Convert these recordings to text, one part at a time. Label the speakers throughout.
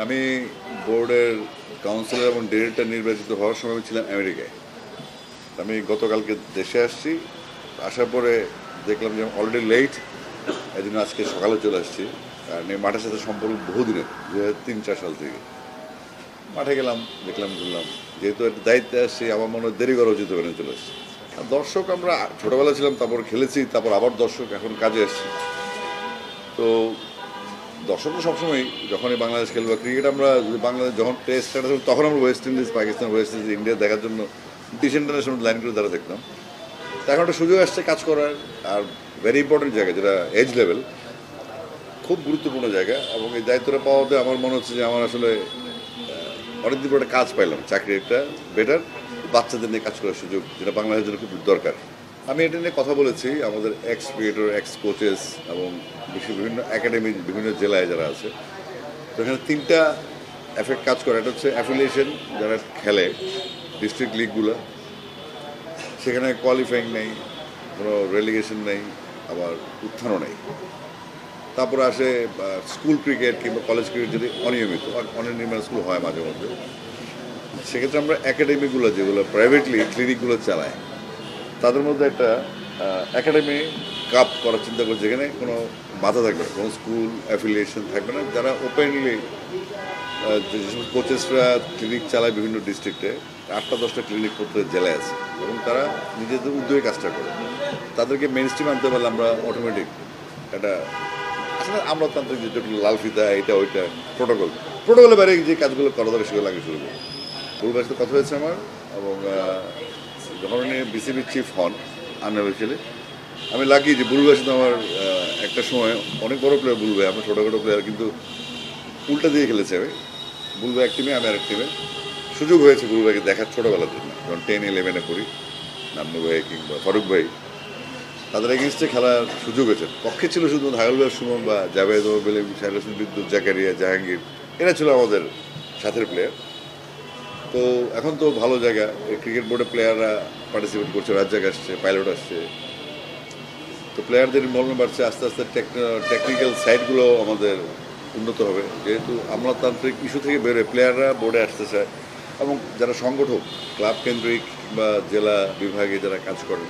Speaker 1: আমি বোর্ডের কাউন্সিলর এবং ডিরেক্টর নির্বাচিত হওয়ার সময় ছিলাম আমেরিকায়। আমি গতকালকে দেশে আসছি। আসার পরে দেখলাম যে অলরেডি লেট, এই জন্য আজকে সকালে চলে আসছি। আর মাঠের সাথে সম্পর্ক বহুদিনের, 2003-4 সাল থেকে মাঠে গেলাম, দেখলাম, ঘুরলাম। যেহেতু একটা দায়িত্বে আসছি, আমার মনে হয় দেরি করা উচিত হবে, চলে আসছি। আর দর্শক আমরা ছোটোবেলা ছিলাম, তারপর খেলেছি, তারপর আবার দর্শক, এখন কাজে আসছি। তো দর্শক তো সবসময়, যখনই বাংলাদেশ খেলবে ক্রিকেট, আমরা বাংলাদেশ যখন টেস্ট স্টার্ট হবে তখন আমরা West Indies, Pakistan, West Indies, India দেখার জন্য ডিস ইন্টারন্যাশনাল লাইন করে তারা দেখতাম। তা এখন একটা সুযোগ আসছে কাজ করার। আর ভেরি ইম্পর্টেন্ট জায়গা, যেটা এজ লেভেল, খুব গুরুত্বপূর্ণ জায়গা। এবং এই দায়িত্বটা পাওয়াতে আমার মনে হচ্ছে যে আমার আসলে অনেকদিন পর একটা কাজ পাইলাম, চাকরি একটা বেটার, বাচ্চাদের নিয়ে কাজ করার সুযোগ, যেটা বাংলাদেশের জন্য খুব দরকার। আমি এটা নিয়ে কথা বলেছি আমাদের এক্স ক্রিকেটর, এক্স কোচেস এবং বিভিন্ন একাডেমি, বিভিন্ন জেলায় যারা আছে। তো এখানে তিনটা এফেক্ট কাজ করে। এটা হচ্ছে অ্যাফিলিয়েশন, যারা খেলে ডিস্ট্রিক্ট লিগগুলো, সেখানে কোয়ালিফাইং নেই, কোনো রেলিগেশন নেই, আবার উত্থানও নেই। তারপরে আসে স্কুল ক্রিকেট কিংবা কলেজ ক্রিকেট, যদি অনিয়মিত অনির্নিয়মিত স্কুল হয় মাঝে মধ্যে, সেক্ষেত্রে আমরা একাডেমিগুলো, যেগুলো প্রাইভেটলি ক্লিনিকগুলো চালায়, তাদের মধ্যে একটা একাডেমি কাপ করার চিন্তা করছে, যেখানে কোনো বাধা থাকবে না, কোনো স্কুল অ্যাফিলিয়েশন থাকবে না। যারা ওপেনলি, যেসব কোচেসরা ক্লিনিক চালায় বিভিন্ন ডিস্ট্রিক্টে, 8টা-10টা ক্লিনিক প্রত্যেক জেলায় আছে, এবং তারা নিজেদের উদ্যোগে কাজটা করে, তাদেরকে মেন স্ট্রিম আনতে পারলে আমরা অটোমেটিক একটা, আসলে আমলাতান্ত্রিক যেটা লাল ফিতা, এটা ওইটা প্রোটোকলের বাইরে যে কাজগুলো করা দরকার সেগুলো লাগে শুরু করবো। বুলবার সাথে কথা হয়েছে আমার, এবং যখন উনি বিসিবির চিফ হন আনঅফিসিয়ালি, আমি লাকি যে বুলবার সাথে আমার একটা সময় অনেক বড় প্লেয়ার বুলবে, আমরা ছোটোখাটো প্লেয়ার, কিন্তু উল্টা দিয়ে খেলেছে। আমি বুলবা এক টিমে, আমি আরেক টিমে। সুযোগ হয়েছে বুলবাইকে দেখার ছোটোবেলার জন্য, যখন 10-11-এ পড়ি, নান্নু ভাই কিংবা ফারুক ভাই, তাদের এগেনস্টে খেলার সুযোগ হয়েছে। পক্ষে ছিল শুধু হায়ুল সুমন বা জাভেদ বেলিম, শাহরুল বিদ্যুৎ, জাকারিয়া, জাহাঙ্গীর, এরা ছিল আমাদের সাথের প্লেয়ার। তো এখন তো ভালো জায়গা, ক্রিকেট বোর্ডের প্লেয়াররা পার্টিসিপেট করছে, রাজ্জাক আসছে, পাইলট আসছে। তো প্লেয়ারদের ইনভলভমেন্ট বাড়ছে, আস্তে আস্তে টেকনিক্যাল সাইডগুলো আমাদের উন্নত হবে, যেহেতু আমলাতান্ত্রিক ইস্যু থেকে বেরোয় প্লেয়াররা বোর্ডে আসতে চায়। এবং যারা সংগঠক, ক্লাব কেন্দ্রিক বা জেলা বিভাগে যারা কাজ করেন,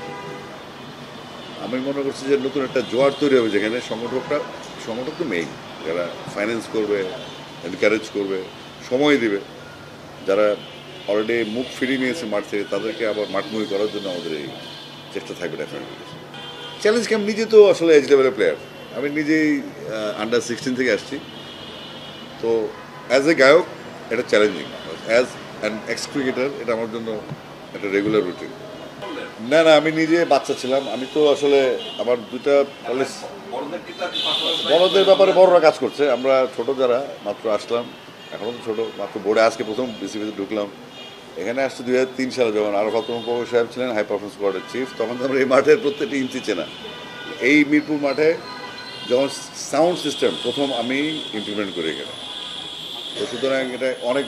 Speaker 1: আমি মনে করছি যে নতুন একটা জোয়ার তৈরি হবে, যেখানে সংগঠক তো মেইন, যারা ফাইন্যান্স করবে, এনকারেজ করবে, সময় দিবে, যারা অলরেডি মুখ ফিরিয়ে নিয়েছে মাঠ থেকে, তাদেরকে আবার মাঠমুখী করার জন্য আমাদের এই চেষ্টা থাকবে ডেফিনেটলি। চ্যালেঞ্জ কি, আমি নিজে তো আসলে এজ লেভেলের প্লেয়ার, আমি নিজেই আন্ডার 16 থেকে আসছি। তো অ্যাজ এ গায়ক এটা challenging, as an x cricketer এটা আমার জন্য একটা রেগুলার রুটিন। না না, আমি নিজে বাচ্চা ছিলাম। আমি তো আসলে আমার দুইটা কলেজ, বড়দের ব্যাপারে বড়রা কাজ করছে, আমরা ছোট যারা মাত্র আসলাম, এখনও তো ছোটো, মাত্র বোর্ডে আজকে প্রথম বিসিবিতে ঢুকলাম। এখানে আসছে 2003 সালে, যখন আরও ফতম সাহেব ছিলেন হাই পারফরমেন্স স্কোয়াডের চিফ, তখন তো আমরা এই মাঠের প্রত্যেকটি ইঞ্চি চেনা। এই মিরপুর মাঠে যখন সাউন্ড সিস্টেম প্রথম আমি ইমপ্লিমেন্ট করি এখানে, তো সুতরাং এটা অনেক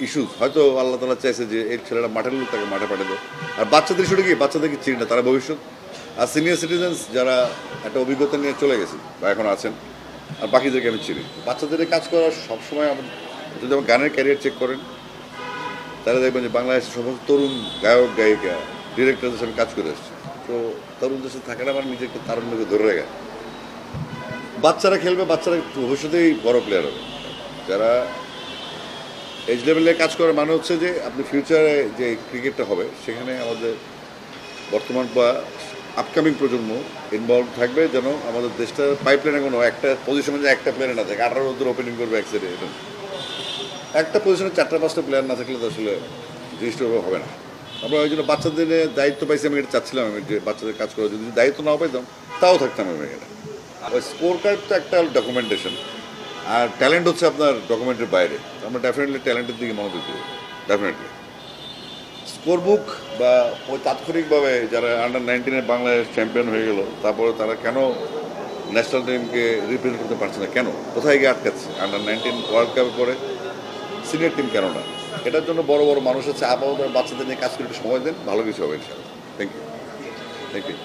Speaker 1: ইস্যুস, হয়তো আল্লাহ তালা চাইছে যে এই ছেলেটা মাঠের লোক, তাকে মাঠে পাঠিয়ে দাও। আর বাচ্চাদের ইস্যুটা কি, বাচ্চাদেরকে চিনি না, তারা ভবিষ্যৎ। আর সিনিয়র সিটিজেন্স যারা একটা অভিজ্ঞতা নিয়ে চলে গেছে বা এখন আছেন, আর বাকিদেরকে আমি চিনি। বাচ্চাদের কাজ করার সবসময় আমার, যদি আমার গানের ক্যারিয়ার চেক করেন, তারা দেখবেন যে বাংলাদেশের সমস্ত তরুণ গায়ক গায়িকা, ডিরেক্টরদের সাথে কাজ করে আসছে। তো তরুণদের সাথে থাকাটা আমার নিজেকে তারুণ্যকে ধরে রাখা। বাচ্চারা খেলবে, বাচ্চারা ভবিষ্যতেই বড় প্লেয়ার হবে। যারা এজ লেভেলে কাজ করার মানে হচ্ছে যে আপনি ফিউচারে যে ক্রিকেটটা হবে, সেখানে আমাদের বর্তমান বা আপকামিং প্রজন্ম ইনভলভ থাকবে, যেন আমাদের দেশটার পাইপলাইনে কোনো একটা পজিশনে যে একটা প্লেয়ার না থাকে, 18 ওপেনিং করবে এক সাইডে, এটা একটা পজিশনে 4-5টা প্লেয়ার না থাকলে তো আসলে জিনিসটা হবে না। আমরা ওই জন্য বাচ্চাদের দায়িত্ব পাইছি, আমি এটা চাচ্ছিলাম, আমি যে বাচ্চাদের কাজ করা, যদি দায়িত্ব নাও পাইতাম তাও থাকতাম আমি এখানে। ওই স্কোর কার্ড তো একটা ডকুমেন্টেশন, আর ট্যালেন্ট হচ্ছে আপনার ডকুমেন্টের বাইরে। আমরা ডেফিনেটলি ট্যালেন্টের দিকে মনোযোগ দেবো, ডেফিনেটলি। স্কোর বুক বা ওই তাৎক্ষণিকভাবে যারা আন্ডার-19 বাংলাদেশ চ্যাম্পিয়ন হয়ে গেল, তারপরে তারা কেন ন্যাশনাল টিমকে রিপ্রেজেন্ট করতে পারছে না, কেন, কোথায় গিয়ে আটকাচ্ছে? আন্ডার-19 ওয়ার্ল্ড কাপের পরে সিনিয়র টিম কেন না? এটার জন্য বড় বড় মানুষ আছে, আপাতত বাচ্চাদের নিয়ে কাজ করে একটু সময় দেন, ভালো কিছু হবে ইনশাআল্লাহ। Thank you.